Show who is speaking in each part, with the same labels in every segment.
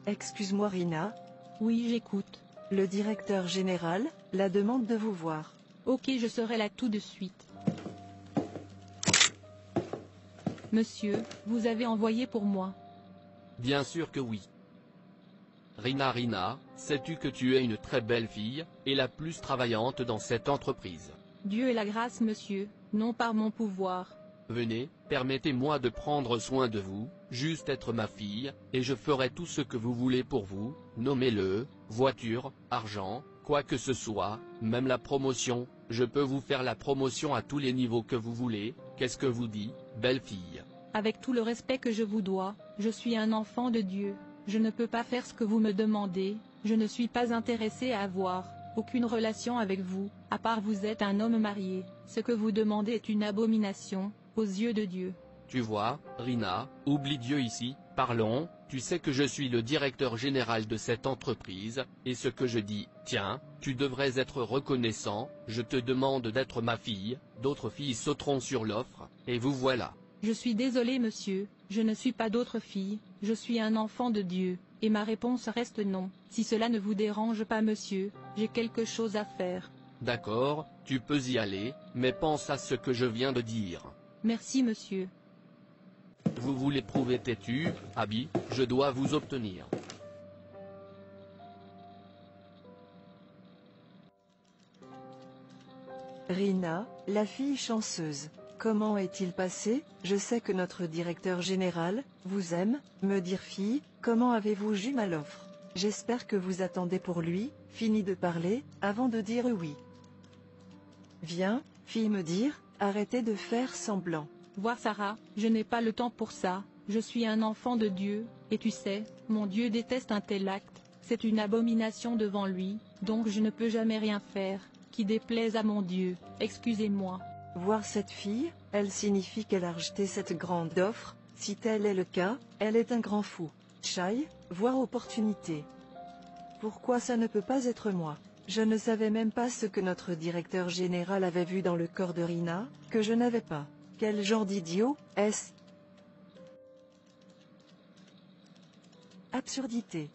Speaker 1: Excuse-moi Rina.
Speaker 2: Oui, j'écoute.
Speaker 1: Le directeur général, la demande de vous voir.
Speaker 2: Ok, je serai là tout de suite. Monsieur, vous avez envoyé pour moi.
Speaker 3: Bien sûr que oui. Rina, sais-tu que tu es une très belle fille, et la plus travaillante dans cette entreprise?
Speaker 2: Dieu et la grâce, monsieur, non par mon pouvoir.
Speaker 3: Venez, permettez-moi de prendre soin de vous, juste être ma fille, et je ferai tout ce que vous voulez pour vous, nommez-le, voiture, argent, quoi que ce soit, même la promotion, je peux vous faire la promotion à tous les niveaux que vous voulez, qu'est-ce que vous dites, belle fille?
Speaker 2: Avec tout le respect que je vous dois, je suis un enfant de Dieu. Je ne peux pas faire ce que vous me demandez, je ne suis pas intéressé à avoir aucune relation avec vous, à part vous êtes un homme marié. Ce que vous demandez est une abomination aux yeux de Dieu.
Speaker 3: Tu vois, Rina, oublie Dieu ici, parlons, tu sais que je suis le directeur général de cette entreprise, et ce que je dis, tiens, tu devrais être reconnaissant, je te demande d'être ma fille, d'autres filles sauteront sur l'offre, et vous voilà.
Speaker 2: Je suis désolé monsieur, je ne suis pas d'autre fille, je suis un enfant de Dieu, et ma réponse reste non. Si cela ne vous dérange pas monsieur, j'ai quelque chose à faire.
Speaker 3: D'accord, tu peux y aller, mais pense à ce que je viens de dire.
Speaker 2: Merci monsieur.
Speaker 3: Vous voulez prouver têtu, Abby, je dois vous obtenir.
Speaker 1: Rina, la fille chanceuse. Comment est-il passé? Je sais que notre directeur général vous aime, me dire fille, comment avez-vous eu mal l'offre? J'espère que vous attendez pour lui, fini de parler, avant de dire oui. Viens, fille me dire, arrêtez de faire semblant.
Speaker 2: Vois Sarah, je n'ai pas le temps pour ça, je suis un enfant de Dieu, et tu sais, mon Dieu déteste un tel acte, c'est une abomination devant lui, donc je ne peux jamais rien faire, qui déplaise à mon Dieu, excusez-moi.
Speaker 1: Voir cette fille, elle signifie qu'elle a rejeté cette grande offre, si tel est le cas, elle est un grand fou. Chai, voir opportunité. Pourquoi ça ne peut pas être moi? Je ne savais même pas ce que notre directeur général avait vu dans le corps de Rina, que je n'avais pas. Quel genre d'idiot, est-ce? Absurdité.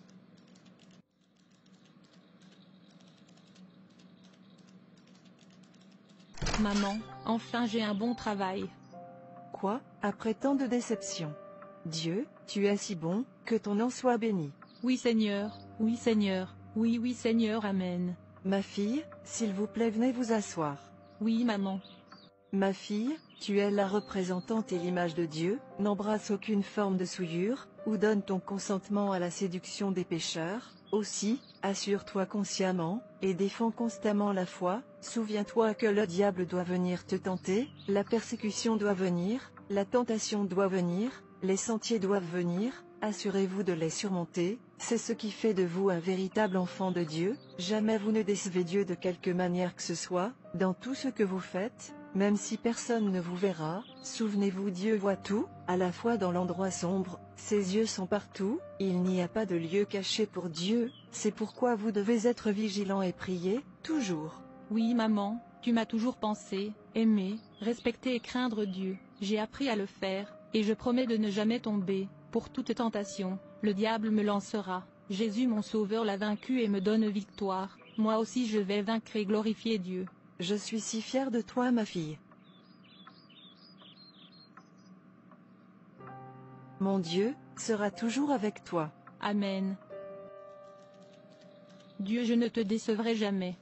Speaker 2: Maman, enfin j'ai un bon travail.
Speaker 1: Quoi, après tant de déceptions? Dieu, tu es si bon, que ton nom soit béni.
Speaker 2: Oui Seigneur, oui Seigneur, oui Seigneur, Amen.
Speaker 1: Ma fille, s'il vous plaît venez vous asseoir.
Speaker 2: Oui maman.
Speaker 1: Ma fille, tu es la représentante et l'image de Dieu, n'embrasse aucune forme de souillure, ou donne ton consentement à la séduction des pécheurs. Aussi, assure-toi consciemment, et défends constamment la foi. Souviens-toi que le diable doit venir te tenter, la persécution doit venir, la tentation doit venir, les sentiers doivent venir, assurez-vous de les surmonter, c'est ce qui fait de vous un véritable enfant de Dieu. Jamais vous ne décevez Dieu de quelque manière que ce soit, dans tout ce que vous faites. Même si personne ne vous verra, souvenez-vous Dieu voit tout, à la fois dans l'endroit sombre, ses yeux sont partout, il n'y a pas de lieu caché pour Dieu, c'est pourquoi vous devez être vigilant et prier, toujours.
Speaker 2: Oui maman, tu m'as toujours pensé, aimé, respecté et craindre Dieu, j'ai appris à le faire, et je promets de ne jamais tomber, pour toute tentation, le diable me lancera, Jésus mon sauveur l'a vaincu et me donne victoire, moi aussi je vais vaincre et glorifier Dieu.
Speaker 1: Je suis si fière de toi ma fille. Mon Dieu sera toujours avec toi.
Speaker 2: Amen. Dieu, je ne te décevrai jamais.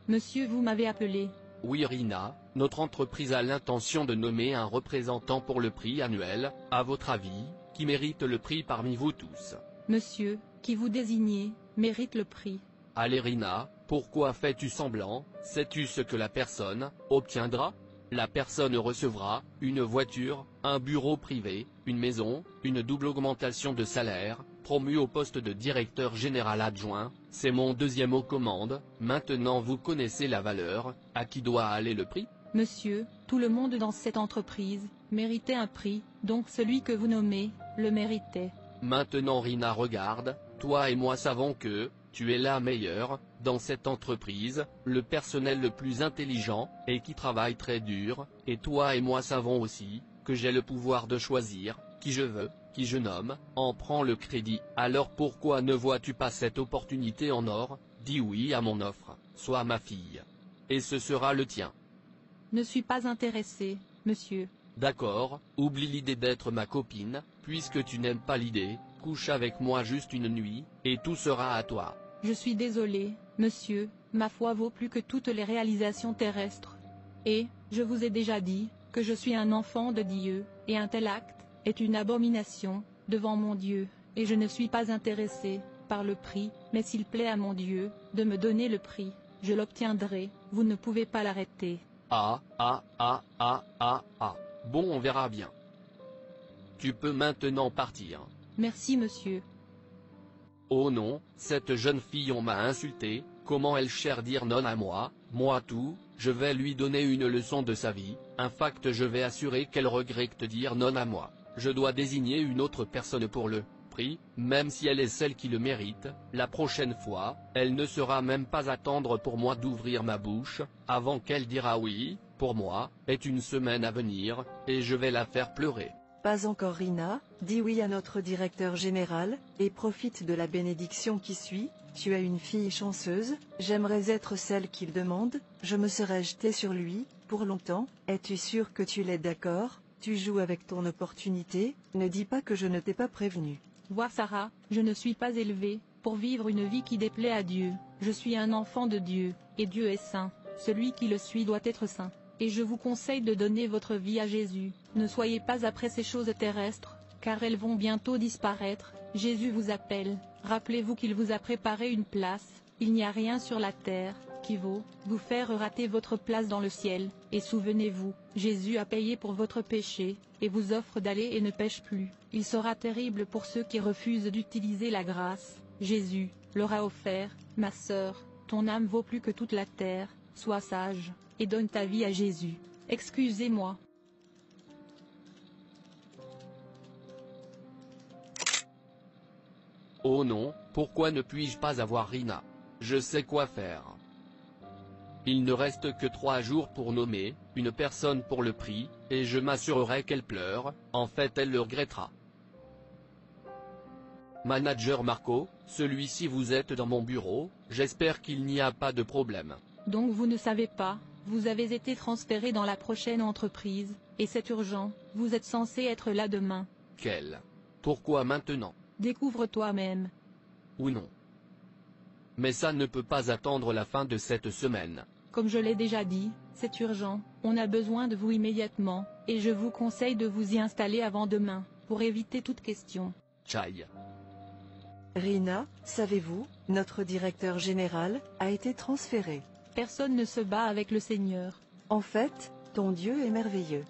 Speaker 2: Monsieur, vous m'avez appelé.
Speaker 3: Oui Rina, notre entreprise a l'intention de nommer un représentant pour le prix annuel, à votre avis, qui mérite le prix parmi vous tous?
Speaker 2: Monsieur, qui vous désignez, mérite le prix.
Speaker 3: Allez Rina, pourquoi fais-tu semblant? Sais-tu ce que la personne obtiendra? La personne recevra une voiture, un bureau privé, une maison, une double augmentation de salaire, promu au poste de directeur général adjoint. C'est mon deuxième aux commandes. Maintenant vous connaissez la valeur, à qui doit aller le prix?
Speaker 2: Monsieur, tout le monde dans cette entreprise méritait un prix, donc celui que vous nommez le méritait.
Speaker 3: Maintenant Rina regarde, toi et moi savons que tu es la meilleure dans cette entreprise, le personnel le plus intelligent, et qui travaille très dur, et toi et moi savons aussi que j'ai le pouvoir de choisir, qui je veux, qui je nomme, en prend le crédit. Alors pourquoi ne vois-tu pas cette opportunité en or? Dis oui à mon offre, sois ma fille. Et ce sera le tien.
Speaker 2: Ne suis pas intéressé, monsieur.
Speaker 3: D'accord, oublie l'idée d'être ma copine, puisque tu n'aimes pas l'idée, couche avec moi juste une nuit, et tout sera à toi.
Speaker 2: Je suis désolé, monsieur, ma foi vaut plus que toutes les réalisations terrestres. Et, je vous ai déjà dit, que je suis un enfant de Dieu, et un tel acte est une abomination devant mon Dieu, et je ne suis pas intéressé par le prix, mais s'il plaît à mon Dieu de me donner le prix, je l'obtiendrai, vous ne pouvez pas l'arrêter.
Speaker 3: Bon, on verra bien. Tu peux maintenant partir.
Speaker 2: Merci monsieur.
Speaker 3: Oh non, cette jeune fille on m'a insulté, comment elle cherche dire non à moi tout, je vais lui donner une leçon de sa vie, un fact je vais assurer qu'elle regrette de dire non à moi. Je dois désigner une autre personne pour le prix, même si elle est celle qui le mérite. La prochaine fois, elle ne sera même pas attendre pour moi d'ouvrir ma bouche, avant qu'elle dira oui, pour moi, est une semaine à venir, et je vais la faire pleurer.
Speaker 1: Pas encore Rina, dis oui à notre directeur général, et profite de la bénédiction qui suit. Tu as une fille chanceuse, j'aimerais être celle qu'il demande, je me serais jetée sur lui, pour longtemps. Es-tu sûr que tu l'es d'accord? Tu joues avec ton opportunité, ne dis pas que je ne t'ai pas prévenu.
Speaker 2: Vois Sarah, je ne suis pas élevée pour vivre une vie qui déplaît à Dieu. Je suis un enfant de Dieu, et Dieu est saint. Celui qui le suit doit être saint. Et je vous conseille de donner votre vie à Jésus. Ne soyez pas après ces choses terrestres, car elles vont bientôt disparaître. Jésus vous appelle. Rappelez-vous qu'il vous a préparé une place. Il n'y a rien sur la terre qui vaut vous faire rater votre place dans le ciel. Et souvenez-vous, Jésus a payé pour votre péché, et vous offre d'aller et ne pêche plus. Il sera terrible pour ceux qui refusent d'utiliser la grâce. Jésus leur a offert, ma sœur, ton âme vaut plus que toute la terre, sois sage, et donne ta vie à Jésus. Excusez-moi.
Speaker 3: Oh non, pourquoi ne puis-je pas avoir Rina? Je sais quoi faire. Il ne reste que 3 jours pour nommer une personne pour le prix, et je m'assurerai qu'elle pleure, en fait elle le regrettera. Manager Marco, celui-ci vous êtes dans mon bureau, j'espère qu'il n'y a pas de problème.
Speaker 2: Donc vous ne savez pas, vous avez été transféré dans la prochaine entreprise, et c'est urgent, vous êtes censé être là demain.
Speaker 3: Quel? Pourquoi maintenant?
Speaker 2: Découvre toi-même.
Speaker 3: Ou non? Mais ça ne peut pas attendre la fin de cette semaine.
Speaker 2: Comme je l'ai déjà dit, c'est urgent, on a besoin de vous immédiatement, et je vous conseille de vous y installer avant demain, pour éviter toute question.
Speaker 3: Tchaï.
Speaker 1: Rina, savez-vous, notre directeur général a été transféré.
Speaker 2: Personne ne se bat avec le Seigneur.
Speaker 1: En fait, ton Dieu est merveilleux.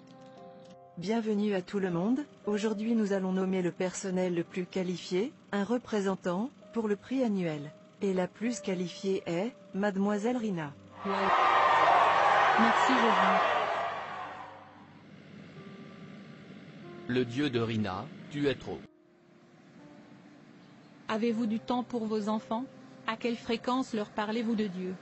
Speaker 1: Bienvenue à tout le monde, aujourd'hui nous allons nommer le personnel le plus qualifié, un représentant, pour le prix annuel. Et la plus qualifiée est, Mademoiselle Rina.
Speaker 2: Wow. Merci Jésus.
Speaker 3: Le Dieu de Rina, tu es trop.
Speaker 2: Avez-vous du temps pour vos enfants? À quelle fréquence leur parlez-vous de Dieu?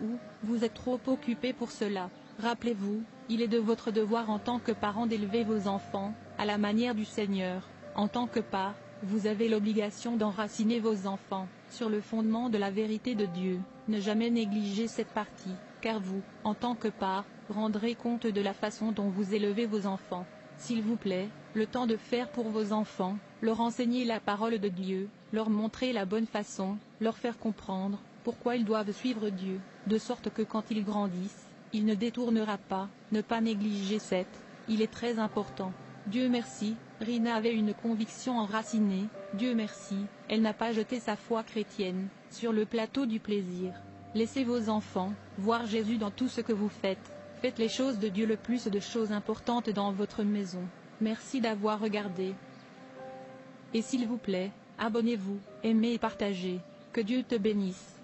Speaker 2: Ou, vous êtes trop occupé pour cela? Rappelez-vous, il est de votre devoir en tant que parent d'élever vos enfants, à la manière du Seigneur. En tant que père, vous avez l'obligation d'enraciner vos enfants, sur le fondement de la vérité de Dieu. Ne jamais négliger cette partie, car vous, en tant que père, rendrez compte de la façon dont vous élevez vos enfants. S'il vous plaît, le temps de faire pour vos enfants, leur enseigner la parole de Dieu, leur montrer la bonne façon, leur faire comprendre pourquoi ils doivent suivre Dieu, de sorte que quand ils grandissent, il ne détournera pas, ne pas négliger il est très important. Dieu merci, Rina avait une conviction enracinée, Dieu merci, elle n'a pas jeté sa foi chrétienne sur le plateau du plaisir. Laissez vos enfants voir Jésus dans tout ce que vous faites. Faites les choses de Dieu, le plus de choses importantes dans votre maison. Merci d'avoir regardé. Et s'il vous plaît, abonnez-vous, aimez et partagez. Que Dieu te bénisse.